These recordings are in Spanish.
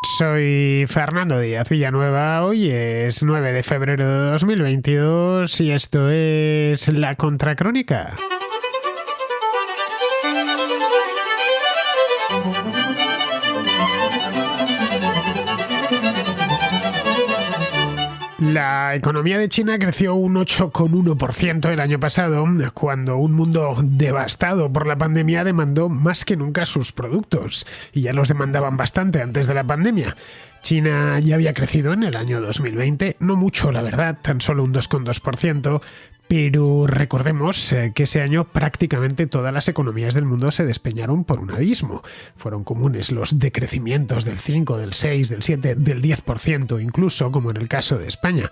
Soy Fernando Díaz Villanueva, hoy es 9 de febrero de 2022 y esto es La Contracrónica. La economía de China creció un 8,1% el año pasado, cuando un mundo devastado por la pandemia demandó más que nunca sus productos, y ya los demandaban bastante antes de la pandemia. China ya había crecido en el año 2020, no mucho la verdad, tan solo un 2,2%, pero recordemos que ese año prácticamente todas las economías del mundo se despeñaron por un abismo. Fueron comunes los decrecimientos del 5, del 6, del 7, del 10%, incluso como en el caso de España.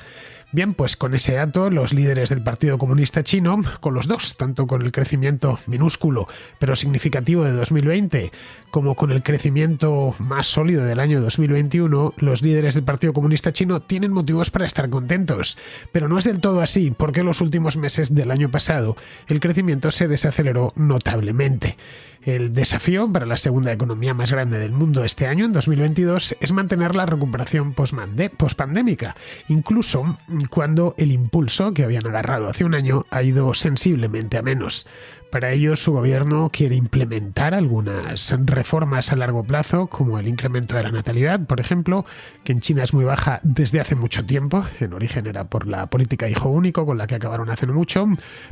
Bien, pues con ese dato, los líderes del Partido Comunista Chino, con los dos, tanto con el crecimiento minúsculo pero significativo de 2020, como con el crecimiento más sólido del año 2021, los líderes del Partido Comunista Chino tienen motivos para estar contentos. Pero no es del todo así, porque en los últimos meses del año pasado el crecimiento se desaceleró notablemente. El desafío para la segunda economía más grande del mundo este año, en 2022, es mantener la recuperación pospandémica, incluso cuando el impulso que habían agarrado hace un año ha ido sensiblemente a menos. Para ello, su gobierno quiere implementar algunas reformas a largo plazo, como el incremento de la natalidad, por ejemplo, que en China es muy baja desde hace mucho tiempo. En origen era por la política hijo único, con la que acabaron hace no mucho,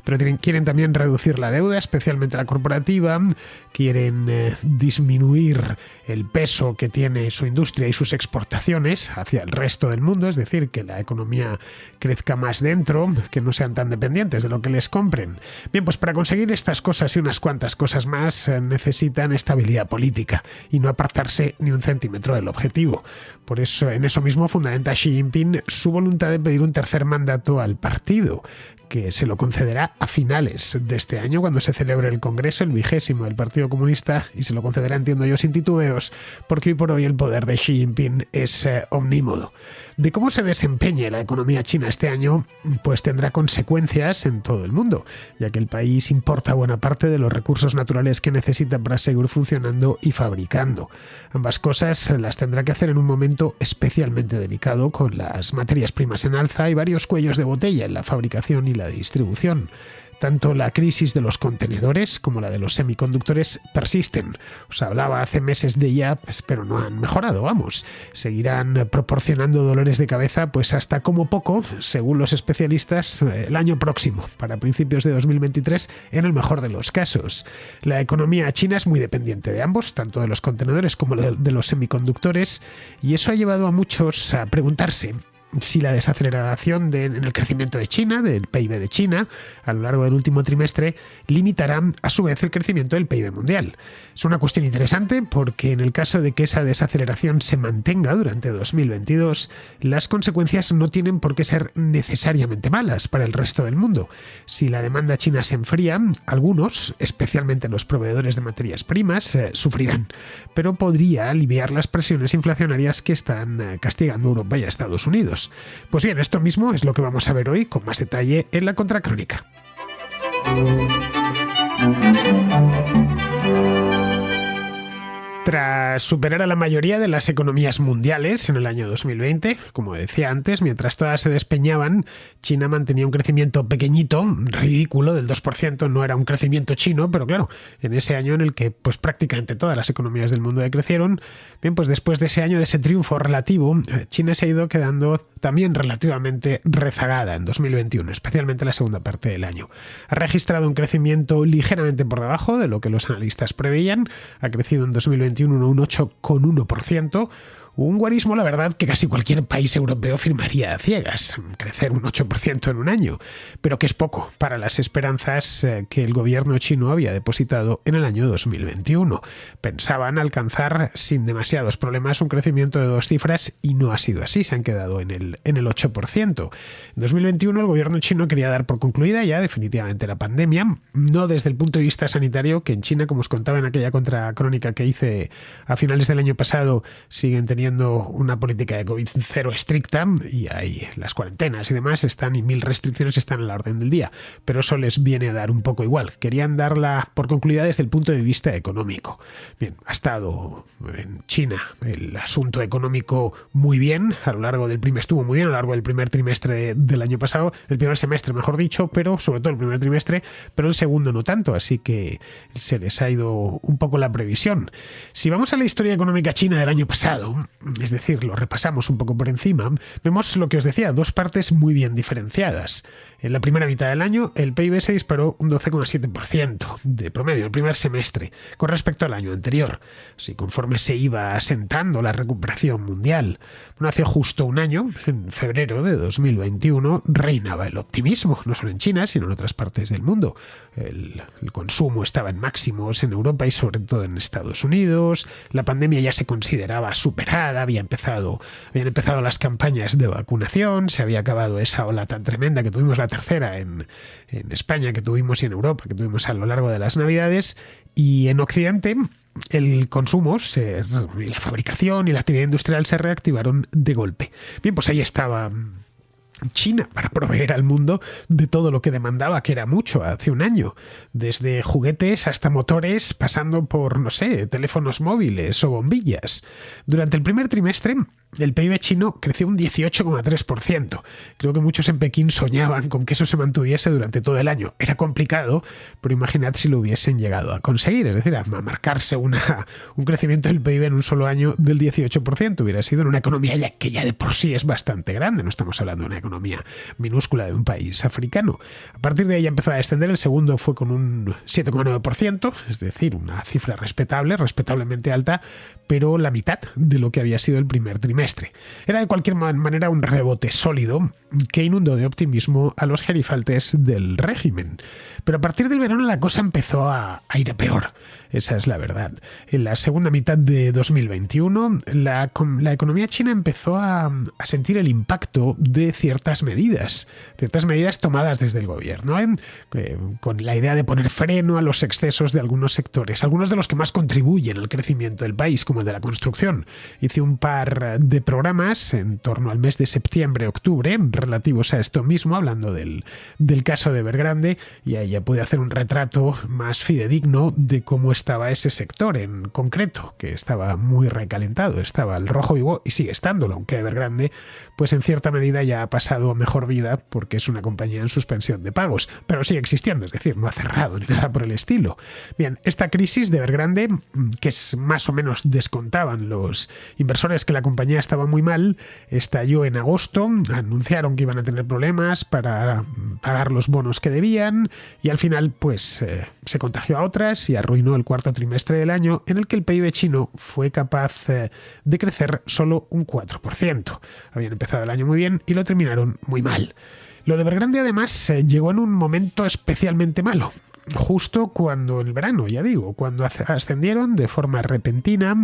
pero quieren también reducir la deuda, especialmente la corporativa. Quieren disminuir el peso que tiene su industria y sus exportaciones hacia el resto del mundo, es decir, que la economía crezca más dentro, que no sean tan dependientes de lo que les compren. Bien, pues para conseguir estas cosas y unas cuantas cosas más necesitan estabilidad política y no apartarse ni un centímetro del objetivo. Por eso, en eso mismo fundamenta Xi Jinping su voluntad de pedir un tercer mandato al partido, que se lo concederá a finales de este año, cuando se celebre el Congreso, el 20º del Partido Comunista, y se lo concederá, entiendo yo, sin titubeos, porque hoy por hoy el poder de Xi Jinping es omnímodo. De cómo se desempeñe la economía china este año, pues tendrá consecuencias en todo el mundo, ya que el país importa buena parte de los recursos naturales que necesita para seguir funcionando y fabricando. Ambas cosas las tendrá que hacer en un momento especialmente delicado, con las materias primas en alza y varios cuellos de botella en la fabricación y la distribución. Tanto la crisis de los contenedores como la de los semiconductores persisten. Os hablaba hace meses de ella, pero no han mejorado, vamos. Seguirán proporcionando dolores de cabeza, pues hasta como poco, según los especialistas, el año próximo, para principios de 2023, en el mejor de los casos. La economía china es muy dependiente de ambos, tanto de los contenedores como de los semiconductores, y eso ha llevado a muchos a preguntarse si la desaceleración en el crecimiento de China, del PIB de China, a lo largo del último trimestre, limitará a su vez el crecimiento del PIB mundial. Es una cuestión interesante porque en el caso de que esa desaceleración se mantenga durante 2022, las consecuencias no tienen por qué ser necesariamente malas para el resto del mundo. Si la demanda china se enfría, algunos, especialmente los proveedores de materias primas, sufrirán, pero podría aliviar las presiones inflacionarias que están castigando a Europa y a Estados Unidos. Pues bien, esto mismo es lo que vamos a ver hoy con más detalle en la Contracrónica. Tras superar a la mayoría de las economías mundiales en el año 2020, como decía antes, mientras todas se despeñaban, China mantenía un crecimiento pequeñito, ridículo, del 2%, no era un crecimiento chino, pero claro, en ese año en el que pues prácticamente todas las economías del mundo decrecieron, bien, pues después de ese año, de ese triunfo relativo, China se ha ido quedando también relativamente rezagada en 2021, especialmente la segunda parte del año. Ha registrado un crecimiento ligeramente por debajo de lo que los analistas preveían, ha crecido en 2021 un 8,1%, un guarismo, la verdad, que casi cualquier país europeo firmaría a ciegas, crecer un 8% en un año, pero que es poco para las esperanzas que el gobierno chino había depositado en el año 2021. Pensaban alcanzar sin demasiados problemas un crecimiento de 2 cifras y no ha sido así, se han quedado en el 8%. En 2021 el gobierno chino quería dar por concluida ya definitivamente la pandemia, no desde el punto de vista sanitario, que en China, como os contaba en aquella contracrónica que hice a finales del año pasado, siguen teniendo teniendo una política de COVID cero estricta y hay las cuarentenas y demás están y 1000 restricciones están en la orden del día, pero eso les viene a dar un poco igual. Querían darla por concluida desde el punto de vista económico. Bien, ha estado en China el asunto económico muy bien, estuvo muy bien a lo largo del primer trimestre del año pasado, el primer semestre mejor dicho, pero sobre todo el primer trimestre, pero el segundo no tanto, así que se les ha ido un poco la previsión. Si vamos a la historia económica china del año pasado, es decir, lo repasamos un poco por encima, vemos lo que os decía, dos partes muy bien diferenciadas. En la primera mitad del año, el PIB se disparó un 12,7% de promedio el primer semestre con respecto al año anterior. Así, conforme se iba asentando la recuperación mundial. Bueno, hace justo un año, en febrero de 2021, reinaba el optimismo, no solo en China, sino en otras partes del mundo. El consumo estaba en máximos en Europa y sobre todo en Estados Unidos. La pandemia ya se consideraba superada, habían empezado las campañas de vacunación, se había acabado esa ola tan tremenda que tuvimos, la tercera en España que tuvimos y en Europa que tuvimos a lo largo de las Navidades, y en Occidente el consumo, y la fabricación y la actividad industrial se reactivaron de golpe. Bien, pues ahí estaba China para proveer al mundo de todo lo que demandaba, que era mucho hace un año, desde juguetes hasta motores, pasando por, no sé, teléfonos móviles o bombillas. Durante el primer trimestre, el PIB chino creció un 18,3%. Creo que muchos en Pekín soñaban con que eso se mantuviese durante todo el año. Era complicado, pero imaginad si lo hubiesen llegado a conseguir, es decir, a marcarse un crecimiento del PIB en un solo año del 18%. Hubiera sido en una economía que ya de por sí es bastante grande, no estamos hablando de una economía minúscula de un país africano. A partir de ahí empezó a descender, el segundo fue con un 7,9%, es decir, una cifra respetablemente alta, pero la mitad de lo que había sido el primer trimestre. Era de cualquier manera un rebote sólido que inundó de optimismo a los gerifaltes del régimen. Pero a partir del verano la cosa empezó a ir a peor. Esa es la verdad. En la segunda mitad de 2021, la economía china empezó a sentir el impacto de ciertas medidas tomadas desde el gobierno, con la idea de poner freno a los excesos de algunos sectores, algunos de los que más contribuyen al crecimiento del país, como el de la construcción. Hice un par de programas en torno al mes de septiembre-octubre relativos a esto mismo, hablando del caso de Evergrande, y ahí ya pude hacer un retrato más fidedigno de cómo estaba ese sector en concreto, que estaba muy recalentado, estaba al rojo vivo y sigue estándolo, aunque Evergrande pues en cierta medida ya ha pasado a mejor vida porque es una compañía en suspensión de pagos, pero sigue existiendo, es decir, no ha cerrado ni nada por el estilo. Bien, esta crisis de Evergrande, que más o menos descontaban los inversores que la compañía estaba muy mal, estalló en agosto, anunciaron que iban a tener problemas para pagar los bonos que debían y al final pues se contagió a otras y arruinó el cuarto trimestre del año, en el que el PIB chino fue capaz de crecer solo un 4%. Habían empezado el año muy bien y lo terminaron muy mal. Lo de Evergrande además llegó en un momento especialmente malo. Justo cuando el verano, ya digo, cuando ascendieron de forma repentina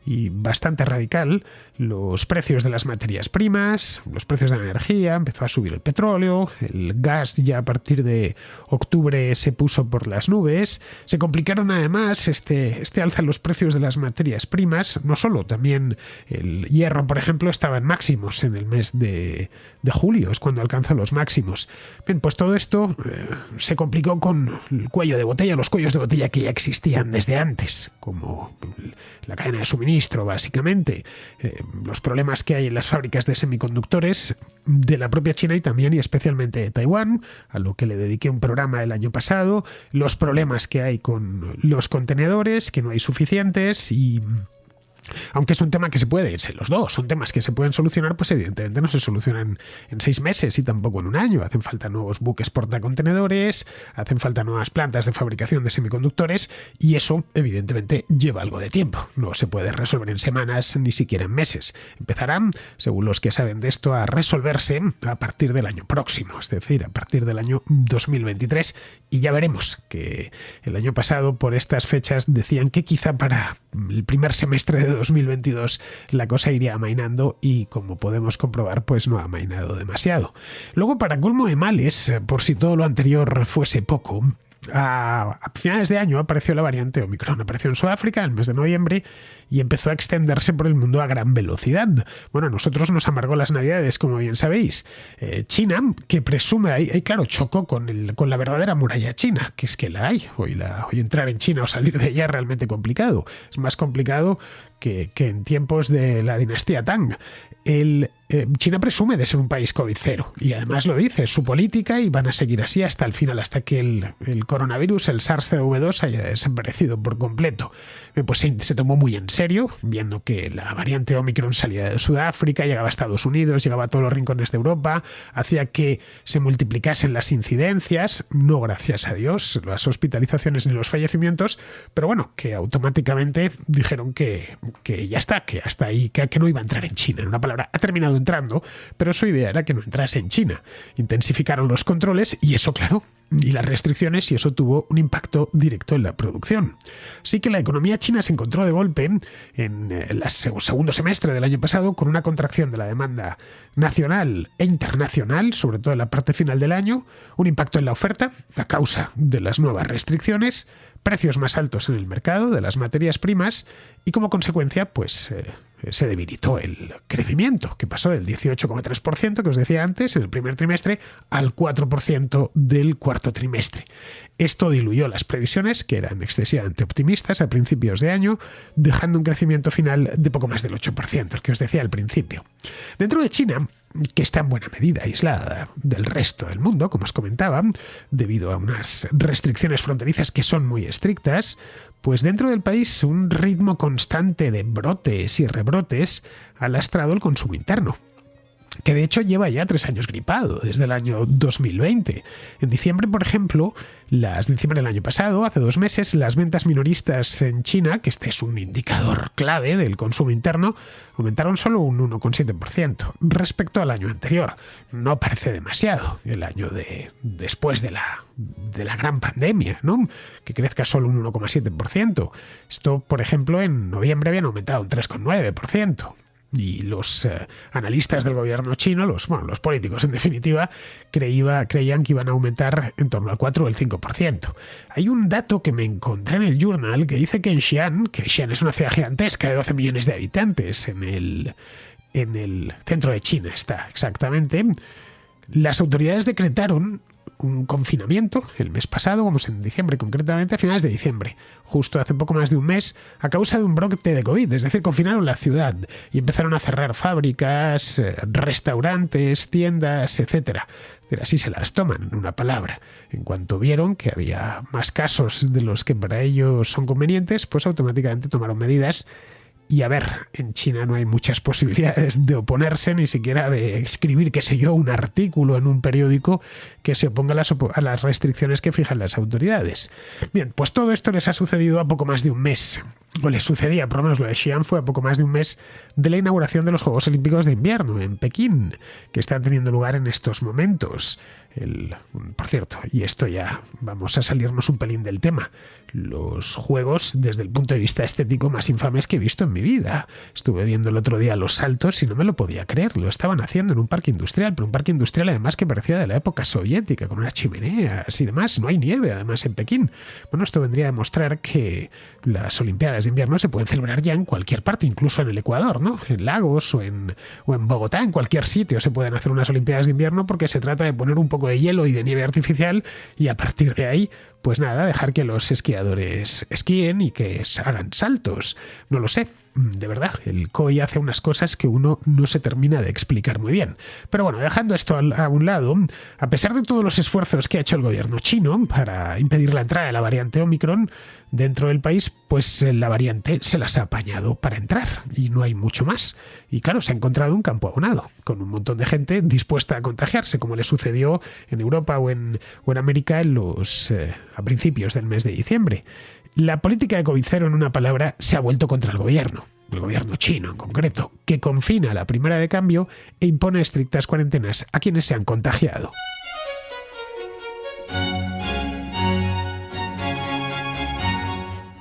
y bastante radical los precios de las materias primas, los precios de la energía, empezó a subir el petróleo, el gas ya a partir de octubre se puso por las nubes, se complicaron además este alza en los precios de las materias primas, no solo, también el hierro, por ejemplo, estaba en máximos en el mes de julio, es cuando alcanza los máximos. Bien, pues todo esto se complicó con los cuellos de botella que ya existían desde antes, como la cadena de suministro, básicamente, los problemas que hay en las fábricas de semiconductores de la propia China y también y especialmente de Taiwán, a lo que le dediqué un programa el año pasado, los problemas que hay con los contenedores, que no hay suficientes y... Aunque es un tema que los dos son temas que se pueden solucionar, pues evidentemente no se solucionan en 6 meses y tampoco en un año. Hacen falta nuevos buques portacontenedores, hacen falta nuevas plantas de fabricación de semiconductores y eso evidentemente lleva algo de tiempo. No se puede resolver en semanas ni siquiera en meses. Empezarán, según los que saben de esto, a resolverse a partir del año próximo, es decir, a partir del año 2023 y ya veremos que el año pasado por estas fechas decían que quizá para el primer semestre de 2022 la cosa iría amainando y como podemos comprobar pues no ha amainado demasiado. Luego, para colmo de males, por si todo lo anterior fuese poco, A finales de año apareció la variante Omicron. Apareció en Sudáfrica en el mes de noviembre y empezó a extenderse por el mundo a gran velocidad. Bueno, a nosotros nos amargó las navidades, como bien sabéis. China, que presume, ahí claro, chocó con la verdadera muralla china, que es que la hay. Hoy entrar en China o salir de ella es realmente complicado. Es más complicado que en tiempos de la dinastía Tang. China presume de ser un país COVID-0 y además lo dice, es su política y van a seguir así hasta el final, hasta que el coronavirus, el SARS-CoV-2, haya desaparecido por completo. Pues se tomó muy en serio, viendo que la variante Omicron salía de Sudáfrica, llegaba a Estados Unidos, llegaba a todos los rincones de Europa, hacía que se multiplicasen las incidencias, no gracias a Dios, las hospitalizaciones ni los fallecimientos, pero bueno, que automáticamente dijeron que ya está, que hasta ahí, que no iba a entrar en China. En una palabra, ha terminado entrando, pero su idea era que no entrase en China. Intensificaron los controles y eso, claro, y las restricciones, y eso tuvo un impacto directo en la producción. Sí que la economía china se encontró de golpe en el segundo semestre del año pasado con una contracción de la demanda nacional e internacional, sobre todo en la parte final del año, un impacto en la oferta a causa de las nuevas restricciones, precios más altos en el mercado de las materias primas y como consecuencia, pues se debilitó el crecimiento, que pasó del 18,3% que os decía antes en el primer trimestre al 4% del cuarto trimestre. Esto diluyó las previsiones, que eran excesivamente optimistas a principios de año, dejando un crecimiento final de poco más del 8%, el que os decía al principio. Dentro de China, que está en buena medida aislada del resto del mundo, como os comentaba, debido a unas restricciones fronterizas que son muy estrictas, pues dentro del país un ritmo constante de brotes y rebrotes ha lastrado el consumo interno, que de hecho lleva ya 3 años gripado, desde el año 2020. En diciembre, por ejemplo, diciembre del año pasado, hace 2 meses, las ventas minoristas en China, que este es un indicador clave del consumo interno, aumentaron solo un 1,7% respecto al año anterior. No parece demasiado, el año después de la gran pandemia, ¿no? Que crezca solo un 1,7%. Esto, por ejemplo, en noviembre habían aumentado un 3,9%. Y los analistas del gobierno chino, los políticos en definitiva, creían que iban a aumentar en torno al 4 o el 5%. Hay un dato que me encontré en el Journal que dice que en Xi'an, que Xi'an es una ciudad gigantesca de 12 millones de habitantes en el centro de China está exactamente, las autoridades decretaron un confinamiento el mes pasado, vamos en diciembre concretamente, a finales de diciembre, justo hace poco más de un mes, a causa de un brote de COVID, es decir, confinaron la ciudad y empezaron a cerrar fábricas, restaurantes, tiendas, etcétera. Así se las toman, en una palabra. En cuanto vieron que había más casos de los que para ellos son convenientes, pues automáticamente tomaron medidas. Y a ver, en China no hay muchas posibilidades de oponerse, ni siquiera de escribir, qué sé yo, un artículo en un periódico que se oponga a las restricciones que fijan las autoridades. Bien, pues todo esto les ha sucedido a poco más de un mes. O les sucedía, por lo menos lo de Xi'an fue a poco más de un mes de la inauguración de los Juegos Olímpicos de Invierno en Pekín, que están teniendo lugar en estos momentos. Por cierto, y esto ya vamos a salirnos un pelín del tema, los juegos desde el punto de vista estético más infames que he visto en mi vida. Estuve viendo el otro día los saltos y no me lo podía creer. Lo estaban haciendo en un parque industrial, pero un parque industrial además que parecía de la época soviética, con unas chimeneas y demás. No hay nieve además en Pekín. Bueno, esto vendría a demostrar que las Olimpiadas de invierno se pueden celebrar ya en cualquier parte, incluso en el Ecuador, ¿no? En Lagos o en Bogotá, en cualquier sitio se pueden hacer unas Olimpiadas de invierno, porque se trata de poner un poco de hielo y de nieve artificial y a partir de ahí, pues nada, dejar que los esquiadores esquíen y que hagan saltos. No lo sé. De verdad, el COI hace unas cosas que uno no se termina de explicar muy bien. Pero bueno, dejando esto a un lado, a pesar de todos los esfuerzos que ha hecho el gobierno chino para impedir la entrada de la variante Omicron dentro del país, pues la variante se las ha apañado para entrar y no hay mucho más. Y claro, se ha encontrado un campo abonado, con un montón de gente dispuesta a contagiarse, como le sucedió en Europa o en América a principios del mes de diciembre. La política de COVID-0, en una palabra, se ha vuelto contra el gobierno chino en concreto, que confina a la primera de cambio e impone estrictas cuarentenas a quienes se han contagiado.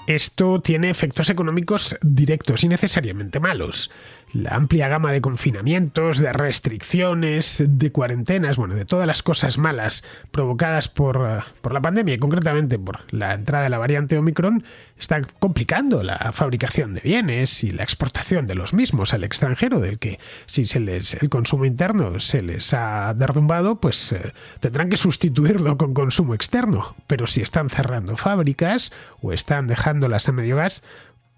Esto tiene efectos económicos directos y necesariamente malos. La amplia gama de confinamientos, de restricciones, de cuarentenas, bueno, de todas las cosas malas provocadas por la pandemia y concretamente por la entrada de la variante Omicron, está complicando la fabricación de bienes y la exportación de los mismos al extranjero, del que si el consumo interno se les ha derrumbado, pues tendrán que sustituirlo con consumo externo. Pero si están cerrando fábricas o están dejándolas a medio gas,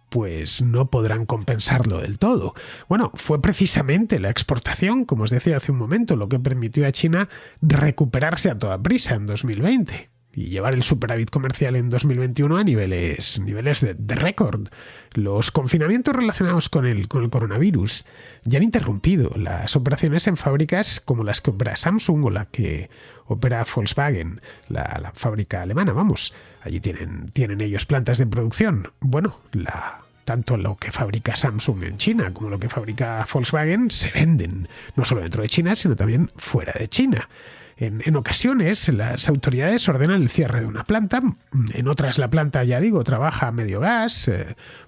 pues no podrán compensarlo del todo. Bueno, fue precisamente la exportación, como os decía hace un momento, lo que permitió a China recuperarse a toda prisa en 2020 y llevar el superávit comercial en 2021 a niveles de récord. Los confinamientos relacionados con el coronavirus ya han interrumpido las operaciones en fábricas como las que opera Samsung o la que opera Volkswagen, la fábrica alemana, vamos. Allí tienen ellos plantas de producción. Bueno, tanto lo que fabrica Samsung en China como lo que fabrica Volkswagen se venden no solo dentro de China, sino también fuera de China. En ocasiones las autoridades ordenan el cierre de una planta, en otras la planta, ya digo, trabaja a medio gas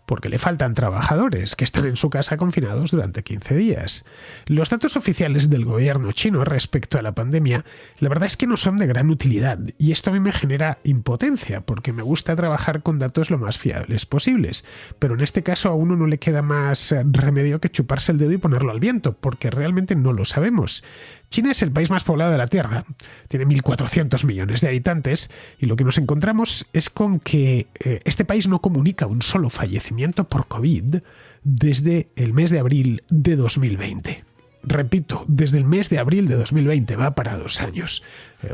porque le faltan trabajadores que están en su casa confinados durante 15 días. Los datos oficiales del gobierno chino respecto a la pandemia, la verdad es que no son de gran utilidad y esto a mí me genera impotencia porque me gusta trabajar con datos lo más fiables posibles, pero en este caso a uno no le queda más remedio que chuparse el dedo y ponerlo al viento porque realmente no lo sabemos. China es el país más poblado de la Tierra, tiene 1.400 millones de habitantes y lo que nos encontramos es con que este país no comunica un solo fallecimiento por COVID desde el mes de abril de 2020. Repito, desde el mes de abril de 2020, va para 2 años.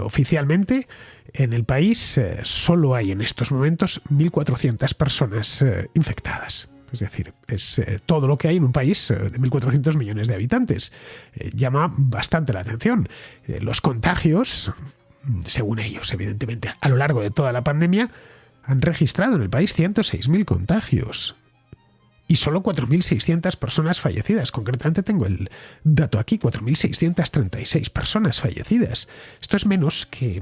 Oficialmente, en el país solo hay en estos momentos 1.400 personas infectadas. Es decir, es todo lo que hay en un país de 1.400 millones de habitantes. Llama bastante la atención. Los contagios, según ellos, evidentemente, a lo largo de toda la pandemia, han registrado en el país 106.000 contagios. Y solo 4.600 personas fallecidas. Concretamente tengo el dato aquí, 4.636 personas fallecidas. Esto es menos que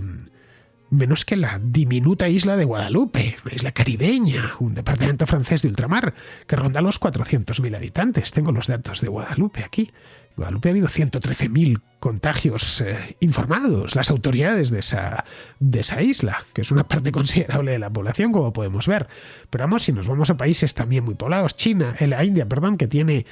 la diminuta isla de Guadalupe, una isla caribeña, un departamento francés de ultramar, que ronda los 400.000 habitantes. Tengo los datos de Guadalupe aquí. En Guadalupe ha habido 113.000 contagios informados, las autoridades de esa isla, que es una parte considerable de la población, como podemos ver. Pero vamos, si nos vamos a países también muy poblados, la India, que tiene,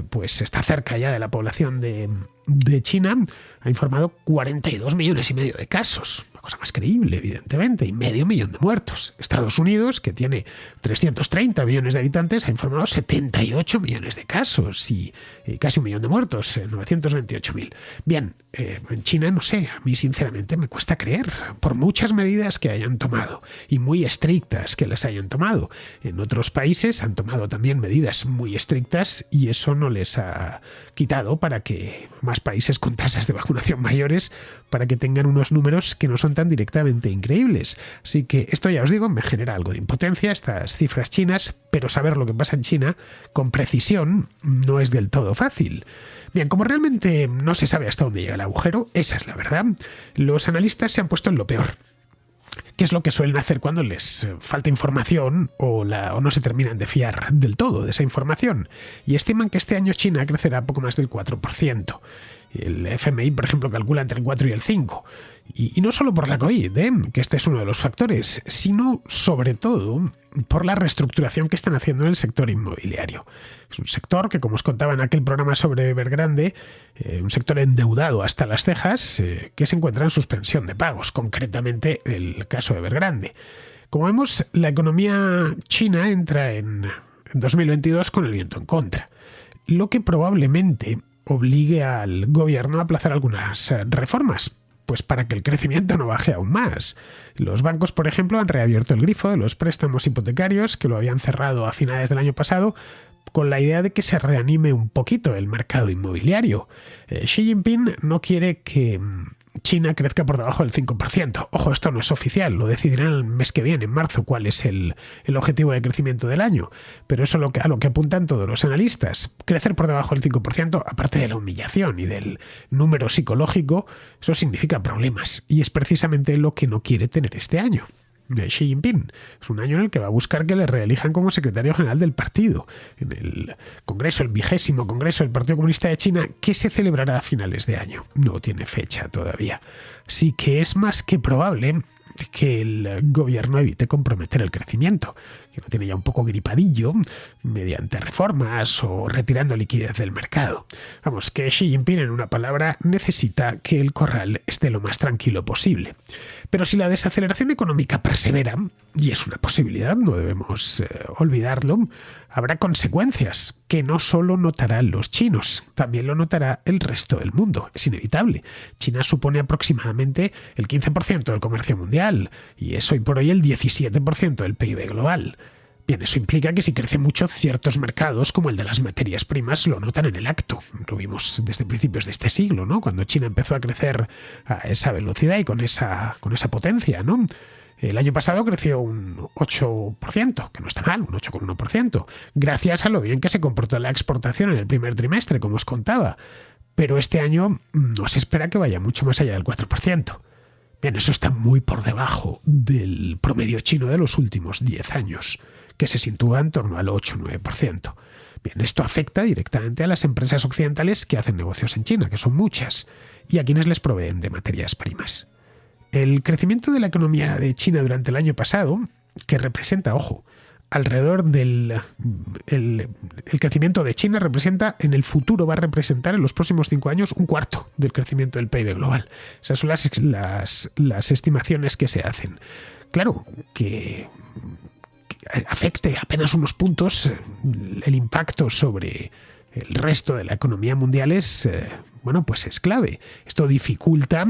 pues está cerca ya de la población de China, ha informado 42,5 millones de casos. Una cosa más creíble, evidentemente, y 500,000 de muertos. Estados Unidos, que tiene 330 millones de habitantes, ha informado 78 millones de casos y casi 1 millón de muertos, 928.000. Bien, en China, no sé, a mí sinceramente me cuesta creer, por muchas medidas que hayan tomado y muy estrictas que las hayan tomado. En otros países han tomado también medidas muy estrictas y eso no les ha quitado para que más países con tasas de vacunación mayores, para que tengan unos números que no son tan directamente increíbles. Así que esto, ya os digo, me genera algo de impotencia, estas cifras chinas, pero saber lo que pasa en China con precisión no es del todo fácil. Bien, como realmente no se sabe hasta dónde llega el agujero, esa es la verdad, los analistas se han puesto en lo peor. ¿Qué es lo que suelen hacer cuando les falta información o no se terminan de fiar del todo de esa información? Y estiman que este año China crecerá poco más del 4%. El FMI, por ejemplo, calcula entre el 4 y el 5%. Y no solo por la COVID, que este es uno de los factores, sino sobre todo por la reestructuración que están haciendo en el sector inmobiliario. Es un sector que, como os contaba en aquel programa sobre Evergrande, un sector endeudado hasta las cejas, que se encuentra en suspensión de pagos, concretamente el caso de Evergrande. Como vemos, la economía china entra en 2022 con el viento en contra, lo que probablemente obligue al gobierno a aplazar algunas reformas, pues para que el crecimiento no baje aún más. Los bancos, por ejemplo, han reabierto el grifo de los préstamos hipotecarios, que lo habían cerrado a finales del año pasado, con la idea de que se reanime un poquito el mercado inmobiliario. Xi Jinping no quiere que China crezca por debajo del 5%. Ojo, esto no es oficial, lo decidirán el mes que viene, en marzo, cuál es el objetivo de crecimiento del año. Pero eso es a lo que apuntan todos los analistas. Crecer por debajo del 5%, aparte de la humillación y del número psicológico, eso significa problemas. Y es precisamente lo que no quiere tener este año. de Xi Jinping. Es un año en el que va a buscar que le reelijan como secretario general del partido. En el Congreso, el 20º Congreso del Partido Comunista de China, que se celebrará a finales de año. No tiene fecha todavía. Sí que es más que probable que el gobierno evite comprometer el crecimiento, que lo tiene ya un poco gripadillo, mediante reformas o retirando liquidez del mercado. Vamos, que Xi Jinping, en una palabra, necesita que el corral esté lo más tranquilo posible. Pero si la desaceleración económica persevera, y es una posibilidad, no debemos olvidarlo, habrá consecuencias que no solo notarán los chinos, también lo notará el resto del mundo. Es inevitable. China supone aproximadamente el 15% del comercio mundial y es hoy por hoy el 17% del PIB global. Bien, eso implica que si crece mucho, ciertos mercados, como el de las materias primas, lo notan en el acto. Lo vimos desde principios de este siglo, ¿no? Cuando China empezó a crecer a esa velocidad y con esa potencia, ¿no? El año pasado creció un 8%, que no está mal, un 8,1%, gracias a lo bien que se comportó la exportación en el primer trimestre, como os contaba. Pero este año no se espera que vaya mucho más allá del 4%. Bien, eso está muy por debajo del promedio chino de los últimos 10 años, que se sitúa en torno al 8-9%. Bien, esto afecta directamente a las empresas occidentales que hacen negocios en China, que son muchas, y a quienes les proveen de materias primas. El crecimiento de la economía de China durante el año pasado, que representa, ojo, alrededor del... El crecimiento de China representa, en el futuro va a representar en los próximos 5 años un cuarto del crecimiento del PIB global. Esas son las estimaciones que se hacen. Claro, que afecte apenas unos puntos el impacto sobre el resto de la economía mundial es clave. Esto dificulta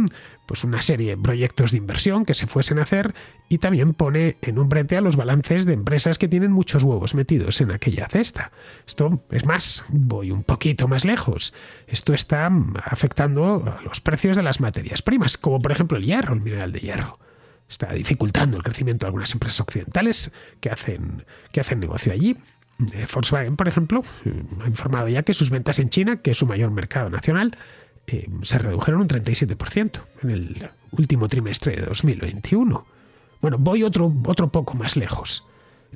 pues una serie de proyectos de inversión que se fuesen a hacer y también pone en un brete a los balances de empresas que tienen muchos huevos metidos en aquella cesta. Esto es más, voy un poquito más lejos. Esto está afectando a los precios de las materias primas, como por ejemplo el hierro, el mineral de hierro. Está dificultando el crecimiento de algunas empresas occidentales que hacen negocio allí. Volkswagen, por ejemplo, ha informado ya que sus ventas en China, que es su mayor mercado nacional, se redujeron un 37% en el último trimestre de 2021. Bueno, voy otro poco más lejos.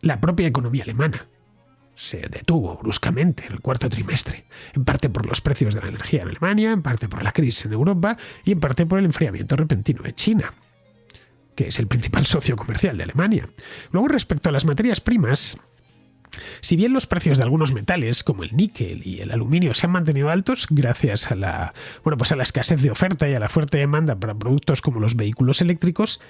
La propia economía alemana se detuvo bruscamente en el cuarto trimestre, en parte por los precios de la energía en Alemania, en parte por la crisis en Europa y en parte por el enfriamiento repentino de China, que es el principal socio comercial de Alemania. Luego, respecto a las materias primas, si bien los precios de algunos metales, como el níquel y el aluminio, se han mantenido altos gracias a la escasez de oferta y a la fuerte demanda para productos como los vehículos eléctricos,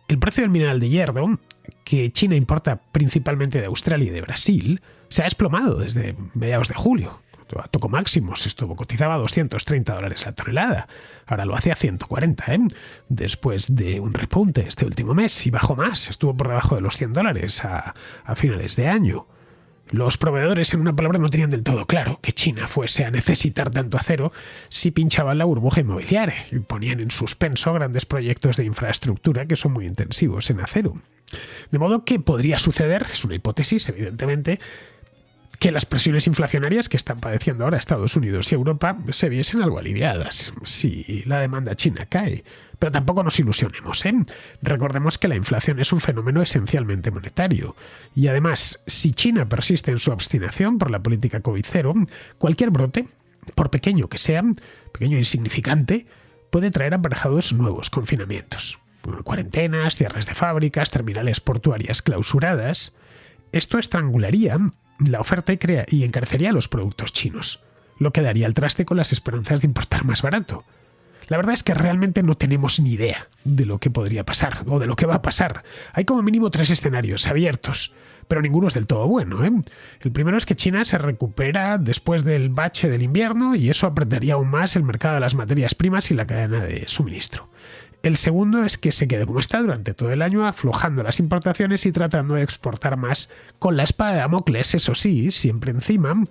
el precio del mineral de hierro, que China importa principalmente de Australia y de Brasil, se ha desplomado desde mediados de julio. Tocó máximos, cotizaba a $230 la tonelada. Ahora lo hace a 140, después de un repunte este último mes, y bajó más, estuvo por debajo de los $100 a finales de año. Los proveedores, en una palabra, no tenían del todo claro que China fuese a necesitar tanto acero si pinchaban la burbuja inmobiliaria y ponían en suspenso grandes proyectos de infraestructura que son muy intensivos en acero. De modo que podría suceder, es una hipótesis evidentemente, que las presiones inflacionarias que están padeciendo ahora Estados Unidos y Europa se viesen algo aliviadas si la demanda china cae. Pero tampoco nos ilusionemos, Recordemos que la inflación es un fenómeno esencialmente monetario. Y además, si China persiste en su obstinación por la política COVID-0, cualquier brote, por pequeño que sea, pequeño e insignificante, puede traer aparejados nuevos confinamientos. Cuarentenas, cierres de fábricas, terminales portuarias clausuradas. Esto estrangularía la oferta y encarecería los productos chinos, lo que daría al traste con las esperanzas de importar más barato. La verdad es que realmente no tenemos ni idea de lo que podría pasar o de lo que va a pasar. Hay como mínimo 3 escenarios abiertos, pero ninguno es del todo bueno, El primero es que China se recupera después del bache del invierno y eso apretaría aún más el mercado de las materias primas y la cadena de suministro. El segundo es que se quede como está durante todo el año, aflojando las importaciones y tratando de exportar más con la espada de Damocles, eso sí, siempre encima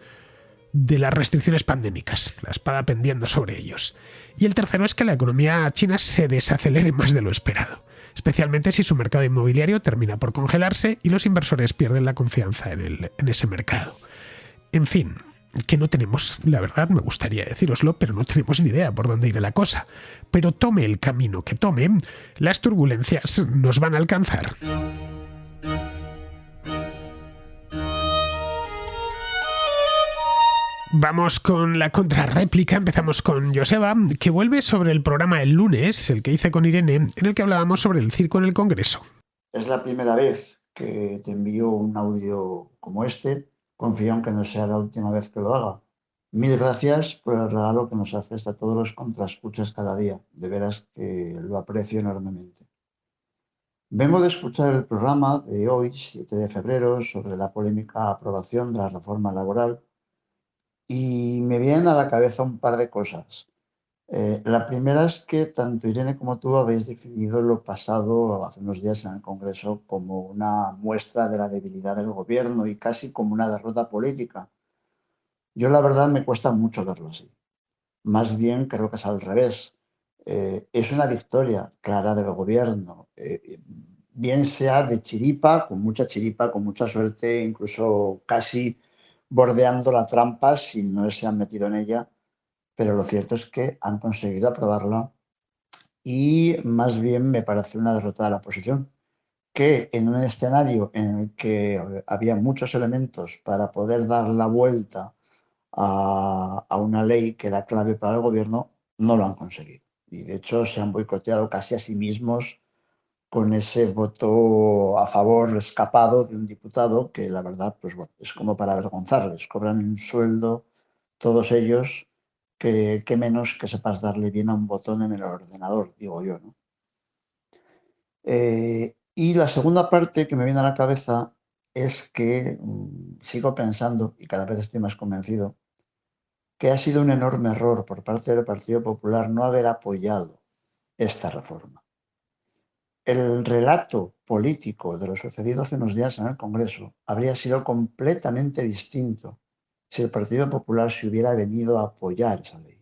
de las restricciones pandémicas, la espada pendiendo sobre ellos. Y el tercero es que la economía china se desacelere más de lo esperado, especialmente si su mercado inmobiliario termina por congelarse y los inversores pierden la confianza en ese mercado. En fin, que no tenemos, la verdad, me gustaría decíroslo, pero no tenemos ni idea por dónde irá la cosa. Pero tome el camino que tome, las turbulencias nos van a alcanzar. Vamos con la contrarréplica. Empezamos con Joseba, que vuelve sobre el programa el lunes, el que hice con Irene, en el que hablábamos sobre el circo en el Congreso. Es la primera vez que te envío un audio como este. Confío en que no sea la última vez que lo haga. Mil gracias por el regalo que nos haces a todos los contraescuchas cada día. De veras que lo aprecio enormemente. Vengo de escuchar el programa de hoy, 7 de febrero, sobre la polémica aprobación de la reforma laboral y me vienen a la cabeza un par de cosas. La primera es que tanto Irene como tú habéis definido lo pasado hace unos días en el Congreso como una muestra de la debilidad del gobierno y casi como una derrota política. Yo la verdad me cuesta mucho verlo así. Más bien creo que es al revés. Es una victoria clara del gobierno, bien sea de chiripa, con mucha suerte, incluso casi bordeando la trampa si no se han metido en ella, pero lo cierto es que han conseguido aprobarla y más bien me parece una derrota de la oposición, que en un escenario en el que había muchos elementos para poder dar la vuelta a una ley que era clave para el gobierno, no lo han conseguido. Y de hecho se han boicoteado casi a sí mismos con ese voto a favor escapado de un diputado que la verdad pues bueno, es como para avergonzarles. Cobran un sueldo todos ellos que menos que sepas darle bien a un botón en el ordenador, digo yo, ¿no? Y la segunda parte que me viene a la cabeza es que sigo pensando, y cada vez estoy más convencido, que ha sido un enorme error por parte del Partido Popular no haber apoyado esta reforma. El relato político de lo sucedido hace unos días en el Congreso habría sido completamente distinto si el Partido Popular se hubiera venido a apoyar esa ley.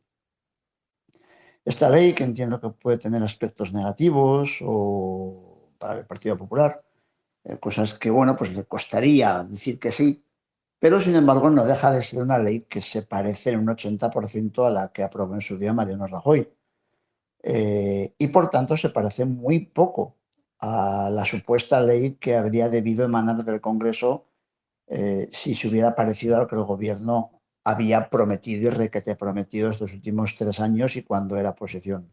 Esta ley, que entiendo que puede tener aspectos negativos o para el Partido Popular, cosas que, bueno, pues le costaría decir que sí, pero sin embargo no deja de ser una ley que se parece en un 80% a la que aprobó en su día Mariano Rajoy. Y por tanto se parece muy poco a la supuesta ley que habría debido emanar del Congreso si se hubiera parecido a lo que el gobierno había prometido y requete prometido estos últimos 3 años y cuando era oposición.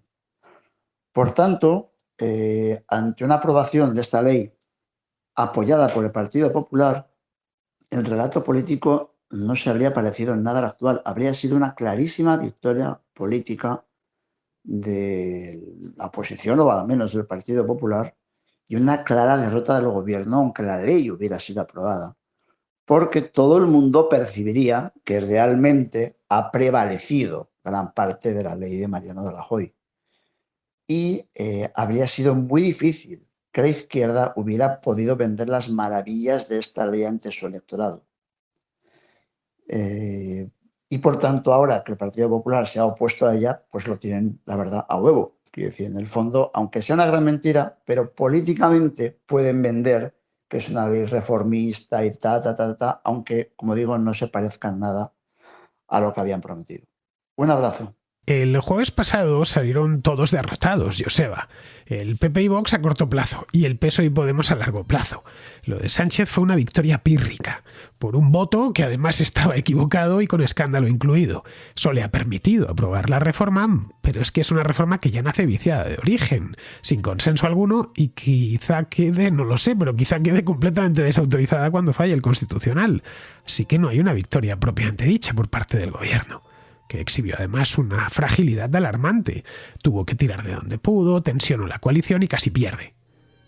Por tanto, ante una aprobación de esta ley apoyada por el Partido Popular, el relato político no se habría parecido en nada al actual. Habría sido una clarísima victoria política de la oposición, o al menos del Partido Popular, y una clara derrota del gobierno, aunque la ley hubiera sido aprobada, porque todo el mundo percibiría que realmente ha prevalecido gran parte de la ley de Mariano de Rajoy. Y habría sido muy difícil que la izquierda hubiera podido vender las maravillas de esta ley ante su electorado. Y por tanto, ahora que el Partido Popular se ha opuesto a ella, pues lo tienen, la verdad, a huevo. Quiero decir, en el fondo, aunque sea una gran mentira, pero políticamente pueden vender que es una ley reformista y aunque, como digo, no se parezca en nada a lo que habían prometido. Un abrazo. El jueves pasado salieron todos derrotados, Joseba. El PP y Vox a corto plazo y el PSOE y Podemos a largo plazo. Lo de Sánchez fue una victoria pírrica, por un voto que además estaba equivocado y con escándalo incluido. Eso le ha permitido aprobar la reforma, pero es que es una reforma que ya nace viciada de origen, sin consenso alguno y quizá quede, no lo sé, pero quizá quede completamente desautorizada cuando falle el Constitucional. Así que no hay una victoria propiamente dicha por parte del gobierno, que exhibió además una fragilidad alarmante. Tuvo que tirar de donde pudo, tensionó la coalición y casi pierde.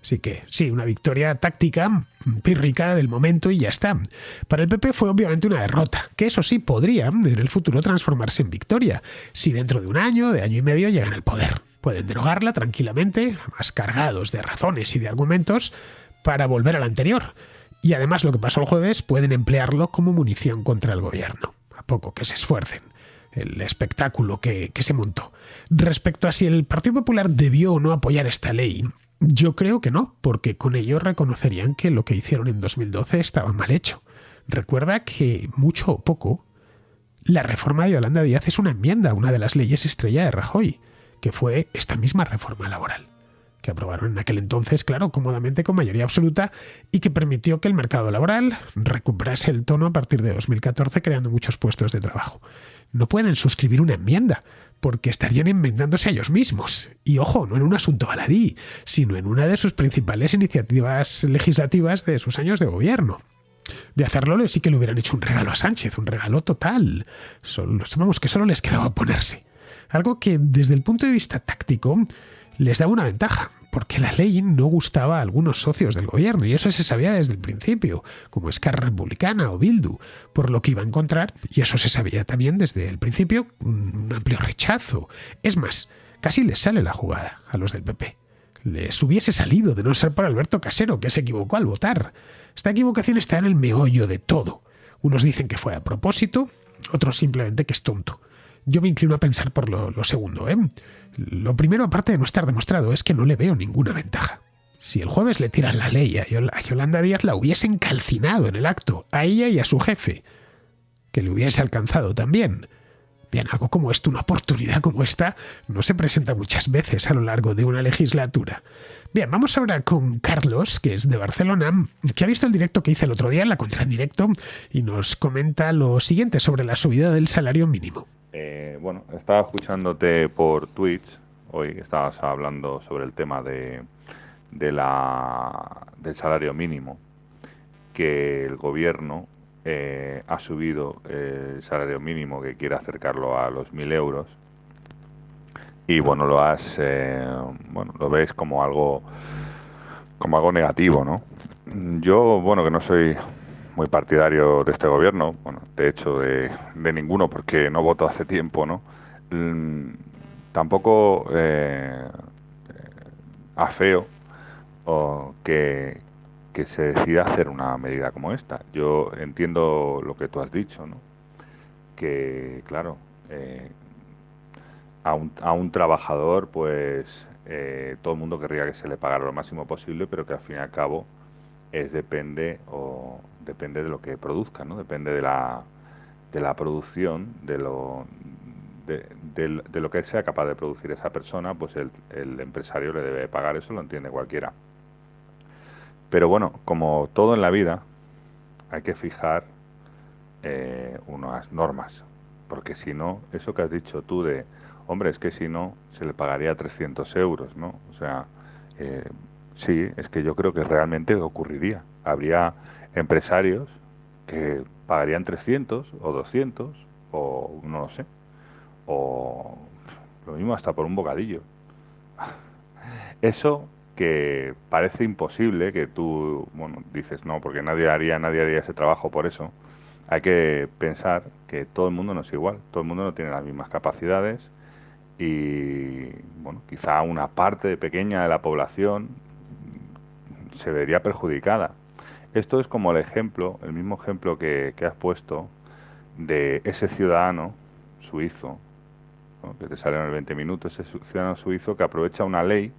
Así que sí, una victoria táctica, pírrica del momento y ya está. Para el PP fue obviamente una derrota, que eso sí podría en el futuro transformarse en victoria, si dentro de un año, de año y medio llegan al poder. Pueden derogarla tranquilamente, más cargados de razones y de argumentos, para volver a la anterior. Y además lo que pasó el jueves pueden emplearlo como munición contra el gobierno, a poco que se esfuercen. El espectáculo que se montó. Respecto a si el Partido Popular debió o no apoyar esta ley, yo creo que no, porque con ello reconocerían que lo que hicieron en 2012 estaba mal hecho. Recuerda que mucho o poco, La reforma de Yolanda Díaz es una enmienda a una de las leyes estrella de Rajoy, que fue esta misma reforma laboral, que aprobaron en aquel entonces, claro, cómodamente con mayoría absoluta, y que permitió que el mercado laboral recuperase el tono a partir de 2014, creando muchos puestos de trabajo. No pueden suscribir una enmienda, porque estarían enmendándose a ellos mismos. Y ojo, no en un asunto baladí, sino en una de sus principales iniciativas legislativas de sus años de gobierno. De hacerlo, sí que le hubieran hecho un regalo a Sánchez, un regalo total. Vamos, que solo les quedaba ponerse. Algo que, desde el punto de vista táctico, les daba una ventaja, porque la ley no gustaba a algunos socios del gobierno, y eso se sabía desde el principio, como Esquerra Republicana o Bildu, por lo que iba a encontrar, y eso se sabía también desde el principio, un amplio rechazo. Es más, casi les sale la jugada a los del PP. Les hubiese salido de no ser por Alberto Casero, que se equivocó al votar. Esta equivocación está en el meollo de todo. Unos dicen que fue a propósito, otros simplemente que es tonto. Yo me inclino a pensar por lo segundo, ¿eh? Lo primero, aparte de no estar demostrado, es que no le veo ninguna ventaja. Si el jueves le tiran la ley a Yolanda Díaz, la hubiesen calcinado en el acto, a ella y a su jefe, que le hubiese alcanzado también. Bien, algo como esto, una oportunidad como esta, no se presenta muchas veces a lo largo de una legislatura. Bien, vamos ahora con Carlos, que es de Barcelona, que ha visto el directo que hice el otro día, la contra en directo, y nos comenta lo siguiente sobre la subida del salario mínimo. Bueno, estaba escuchándote por Twitch, hoy estabas hablando sobre el tema del salario mínimo, que el gobierno ha subido el salario mínimo, que quiere acercarlo a los 1.000 euros, y bueno, lo ves como algo negativo, ¿no? Yo, bueno, que no soy muy partidario de este gobierno, bueno, de hecho de ninguno, porque no voto hace tiempo, ¿no? Tampoco afeo que se decida hacer una medida como esta. Yo entiendo lo que tú has dicho, ¿no? Que, claro, a un trabajador, pues todo el mundo querría que se le pagara lo máximo posible, pero que al fin y al cabo depende de lo que produzca, ¿no? Depende de la producción, de lo que sea capaz de producir esa persona, pues el empresario le debe pagar, eso lo entiende cualquiera. Pero bueno, como todo en la vida, hay que fijar unas normas, porque si no, eso que has dicho tú de, hombre, es que si no, se le pagaría 300 euros, ¿no? O sea, eh, sí, es que yo creo que realmente ocurriría. Habría empresarios que pagarían 300 o 200 o no lo sé, o lo mismo hasta por un bocadillo. Eso que parece imposible, que tú, bueno, dices no, porque nadie haría ese trabajo por eso. Hay que pensar que todo el mundo no es igual, todo el mundo no tiene las mismas capacidades y, bueno, quizá una parte pequeña de la población se vería perjudicada. Esto es como el mismo ejemplo que has puesto de ese ciudadano suizo, ¿no? Que te sale en el 20 minutos, ese ciudadano suizo que aprovecha una ley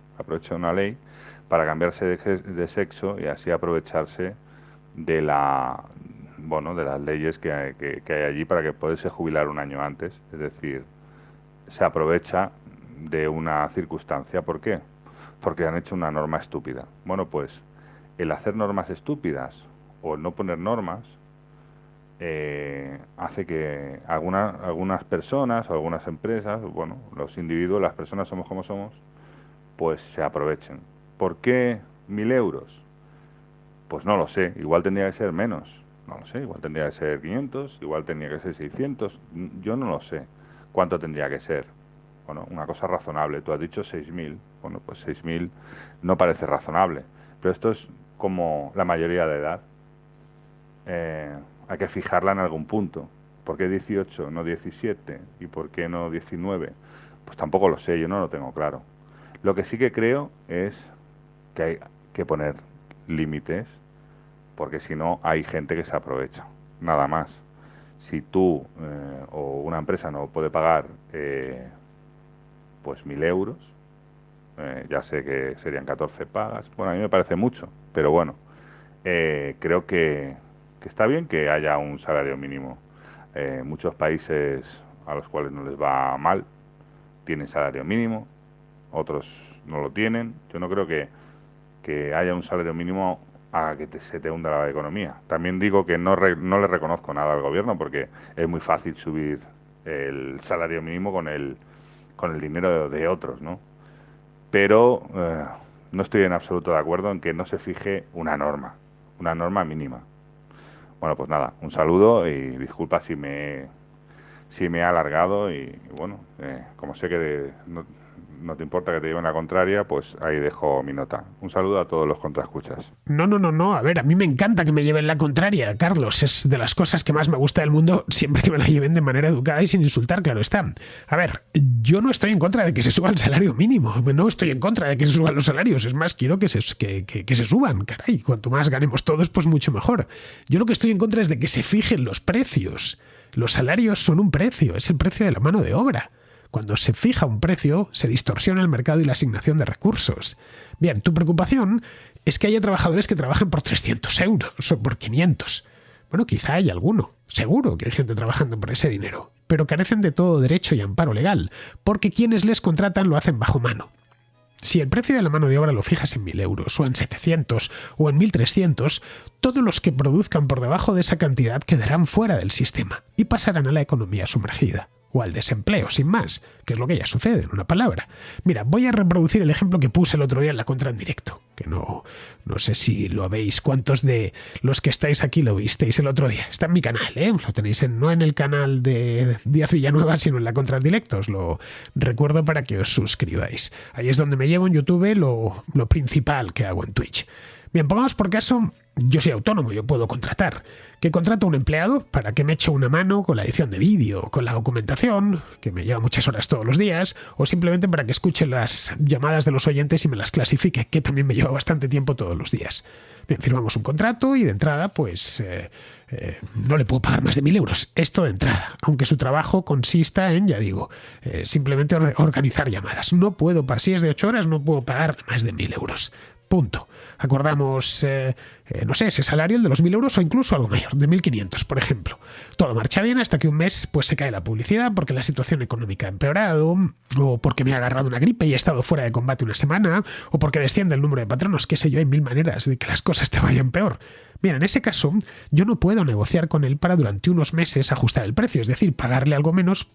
para cambiarse de sexo y así aprovecharse de de las leyes que hay allí para que poderse jubilar un año antes. Es decir, se aprovecha de una circunstancia. ¿Por qué? Porque han hecho una norma estúpida. Bueno, pues el hacer normas estúpidas o el no poner normas hace que algunas personas o algunas empresas, bueno, los individuos, las personas somos como somos, pues se aprovechen. ¿Por qué 1.000 euros? Pues no lo sé, igual tendría que ser menos, no lo sé, igual tendría que ser 500, igual tendría que ser 600, yo no lo sé cuánto tendría que ser. Bueno, una cosa razonable, tú has dicho 6.000, bueno, pues 6.000 no parece razonable, pero esto es como la mayoría de edad. Hay que fijarla en algún punto. ¿Por qué 18, no 17? ¿Y por qué no 19? Pues tampoco lo sé, yo no lo tengo claro. Lo que sí que creo es que hay que poner límites, porque si no hay gente que se aprovecha. Nada más. Si tú o una empresa no puede pagar pues 1.000 euros, ya sé que serían 14 pagas, bueno, a mí me parece mucho, pero bueno, creo que está bien que haya un salario mínimo. Muchos países a los cuales no les va mal tienen salario mínimo, otros no lo tienen. Yo no creo que haya un salario mínimo a que se te hunda la economía. También digo que no le reconozco nada al gobierno, porque es muy fácil subir el salario mínimo con el dinero de otros, ¿no? Pero no estoy en absoluto de acuerdo en que no se fije una norma mínima. Bueno, pues nada, un saludo y disculpa si me he alargado y bueno, como sé que no te importa que te lleven la contraria, pues ahí dejo mi nota. Un saludo a todos los contraescuchas. No. A ver, a mí me encanta que me lleven la contraria, Carlos. Es de las cosas que más me gusta del mundo, siempre que me la lleven de manera educada y sin insultar, claro está. A ver, yo no estoy en contra de que se suba el salario mínimo. No estoy en contra de que se suban los salarios. Es más, quiero que se suban. Caray, cuanto más ganemos todos, pues mucho mejor. Yo lo que estoy en contra es de que se fijen los precios. Los salarios son un precio, es el precio de la mano de obra. Cuando se fija un precio, se distorsiona el mercado y la asignación de recursos. Bien, tu preocupación es que haya trabajadores que trabajen por 300 euros o por 500. Bueno, quizá hay alguno. Seguro que hay gente trabajando por ese dinero. Pero carecen de todo derecho y amparo legal, porque quienes les contratan lo hacen bajo mano. Si el precio de la mano de obra lo fijas en 1.000 euros, o en 700, o en 1.300, todos los que produzcan por debajo de esa cantidad quedarán fuera del sistema y pasarán a la economía sumergida. O al desempleo, sin más, que es lo que ya sucede, en una palabra. Mira, voy a reproducir el ejemplo que puse el otro día en la Contra en directo, que no sé si lo habéis, cuántos de los que estáis aquí lo visteis el otro día. Está en mi canal, lo tenéis no en el canal de Díaz Villanueva, sino en la Contra en directo. Os lo recuerdo para que os suscribáis. Ahí es donde me llevo en YouTube lo principal que hago en Twitch. Bien, pongamos por caso, yo soy autónomo, yo puedo contratar. Que contrato a un empleado para que me eche una mano con la edición de vídeo, con la documentación, que me lleva muchas horas todos los días, o simplemente para que escuche las llamadas de los oyentes y me las clasifique, que también me lleva bastante tiempo todos los días. Bien, firmamos un contrato y de entrada, pues no le puedo pagar más de 1.000 euros. Esto de entrada, aunque su trabajo consista en, ya digo, simplemente organizar llamadas. No puedo, si es de 8 horas, no puedo pagar más de 1.000 euros. Punto. Acordamos, no sé, ese salario, el de los 1.000 euros o incluso algo mayor, de 1.500, por ejemplo. Todo marcha bien hasta que un mes pues se cae la publicidad porque la situación económica ha empeorado, o porque me ha agarrado una gripe y he estado fuera de combate una semana, o porque desciende el número de patronos, qué sé yo, hay 1.000 maneras de que las cosas te vayan peor. Bien, en ese caso, yo no puedo negociar con él para durante unos meses ajustar el precio, es decir, pagarle algo menos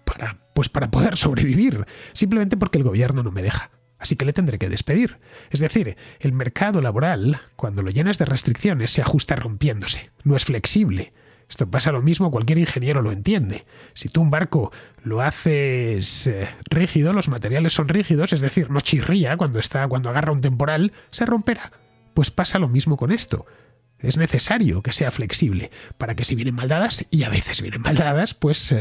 para poder sobrevivir, simplemente porque el gobierno no me deja. Así que le tendré que despedir. Es decir, el mercado laboral, cuando lo llenas de restricciones, se ajusta rompiéndose. No es flexible. Esto pasa lo mismo, cualquier ingeniero lo entiende. Si tú un barco lo haces rígido, los materiales son rígidos, es decir, no chirría cuando agarra un temporal, se romperá. Pues pasa lo mismo con esto. Es necesario que sea flexible para que si vienen mal dadas, y a veces vienen mal dadas, pues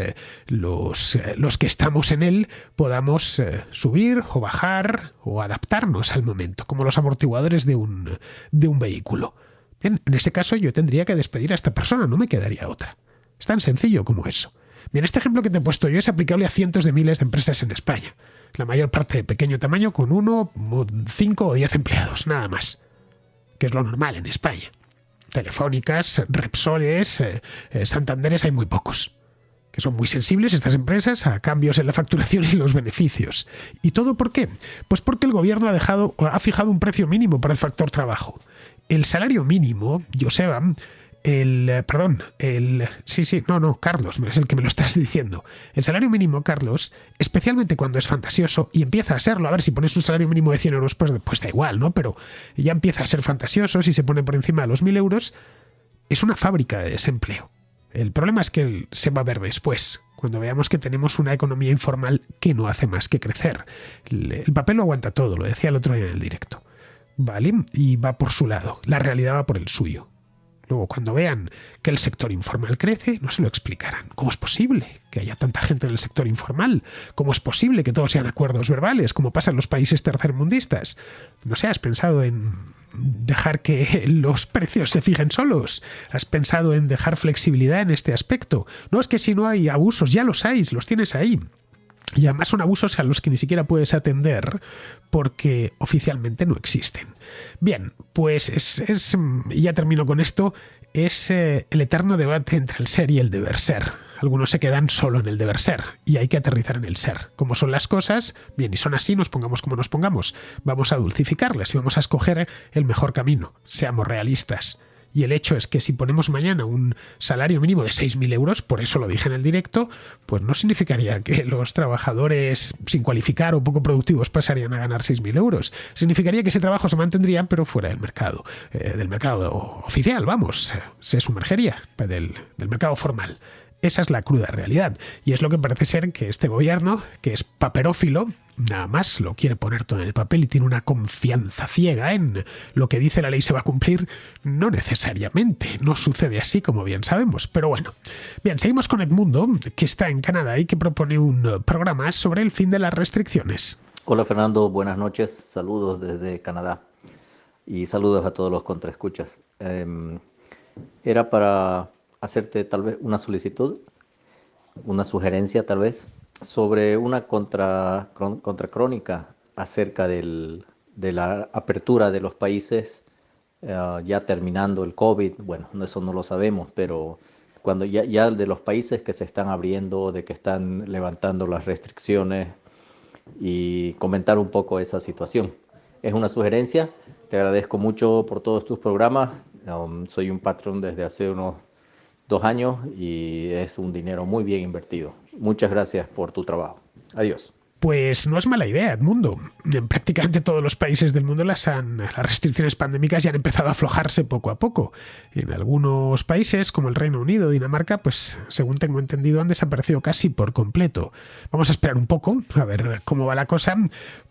los que estamos en él podamos subir o bajar o adaptarnos al momento, como los amortiguadores de un vehículo. Bien, en ese caso yo tendría que despedir a esta persona, no me quedaría otra. Es tan sencillo como eso. Bien, este ejemplo que te he puesto yo es aplicable a cientos de miles de empresas en España. La mayor parte de pequeño tamaño con 1, 5 o 10 empleados, nada más. Que es lo normal en España. Telefónicas, Repsoles, Santanderes hay muy pocos, que son muy sensibles estas empresas a cambios en la facturación y los beneficios. ¿Y todo por qué? Pues porque el gobierno ha fijado un precio mínimo para el factor trabajo. El salario mínimo, Joseba, Carlos, es el que me lo estás diciendo. El salario mínimo, Carlos, especialmente cuando es fantasioso y empieza a serlo, a ver, si pones un salario mínimo de 100 euros, pues da igual, ¿no? Pero ya empieza a ser fantasioso, si se pone por encima de los 1.000 euros, es una fábrica de desempleo. El problema es que se va a ver después, cuando veamos que tenemos una economía informal que no hace más que crecer. El papel lo aguanta todo, lo decía el otro día en el directo, ¿vale? Y va por su lado, la realidad va por el suyo. Luego, cuando vean que el sector informal crece, no se lo explicarán. ¿Cómo es posible que haya tanta gente en el sector informal? ¿Cómo es posible que todos sean acuerdos verbales, como pasa en los países tercermundistas? No sé, ¿has pensado en dejar que los precios se fijen solos? ¿Has pensado en dejar flexibilidad en este aspecto? No, es que si no hay abusos, ya los hay, los tienes ahí. Y además son abusos a los que ni siquiera puedes atender porque oficialmente no existen. Bien, pues ya termino con esto. es el eterno debate entre el ser y el deber ser. Algunos se quedan solo en el deber ser y hay que aterrizar en el ser. Como son las cosas, bien, y son así, nos pongamos como nos pongamos. Vamos a dulcificarlas y vamos a escoger el mejor camino. Seamos realistas. Y el hecho es que si ponemos mañana un salario mínimo de 6.000 euros, por eso lo dije en el directo, pues no significaría que los trabajadores sin cualificar o poco productivos pasarían a ganar 6.000 euros. Significaría que ese trabajo se mantendría, pero fuera del mercado oficial, vamos, se sumergería del mercado formal. Esa es la cruda realidad. Y es lo que parece ser que este gobierno, que es paperófilo, nada más lo quiere poner todo en el papel y tiene una confianza ciega en lo que dice la ley se va a cumplir. No necesariamente. No sucede así, como bien sabemos. Pero bueno. Bien, seguimos con Edmundo, que está en Canadá y que propone un programa sobre el fin de las restricciones. Hola Fernando, buenas noches. Saludos desde Canadá. Y saludos a todos los contraescuchas. Era para hacerte tal vez una solicitud, una sugerencia tal vez, sobre una contracrónica acerca de la apertura de los países ya terminando el COVID. Bueno, eso no lo sabemos, pero cuando ya de los países que se están abriendo, de que están levantando las restricciones y comentar un poco esa situación. Es una sugerencia, te agradezco mucho por todos tus programas, soy un patrón desde hace unos 2 años y es un dinero muy bien invertido. Muchas gracias por tu trabajo. Adiós. Pues no es mala idea, Edmundo. En prácticamente todos los países del mundo las restricciones pandémicas ya han empezado a aflojarse poco a poco. En algunos países, como el Reino Unido, Dinamarca, pues según tengo entendido han desaparecido casi por completo. Vamos a esperar un poco, a ver cómo va la cosa,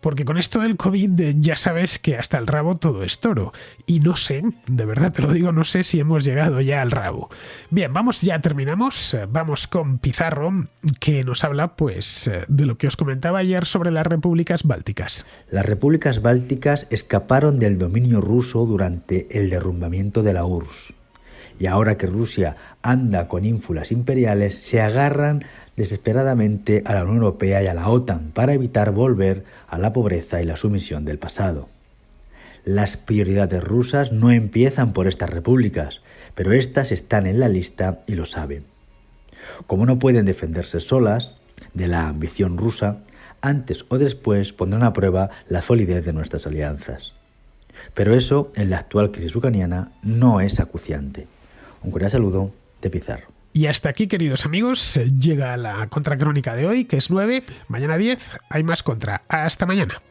porque con esto del COVID ya sabes que hasta el rabo todo es toro. Y no sé, de verdad te lo digo, no sé si hemos llegado ya al rabo. Bien, ya terminamos. Vamos con Pizarro, que nos habla pues de lo que os comentaba ayer sobre las repúblicas bálticas. Las repúblicas bálticas escaparon del dominio ruso durante el derrumbamiento de la URSS. Y ahora que Rusia anda con ínfulas imperiales, se agarran desesperadamente a la Unión Europea y a la OTAN para evitar volver a la pobreza y la sumisión del pasado. Las prioridades rusas no empiezan por estas repúblicas, pero estas están en la lista y lo saben. Como no pueden defenderse solas de la ambición rusa, antes o después pondrán a prueba la solidez de nuestras alianzas. Pero eso, en la actual crisis ucraniana, no es acuciante. Un cordial saludo de Pizarro. Y hasta aquí, queridos amigos, llega la contracrónica de hoy, que es 9, mañana 10, hay más contra. Hasta mañana.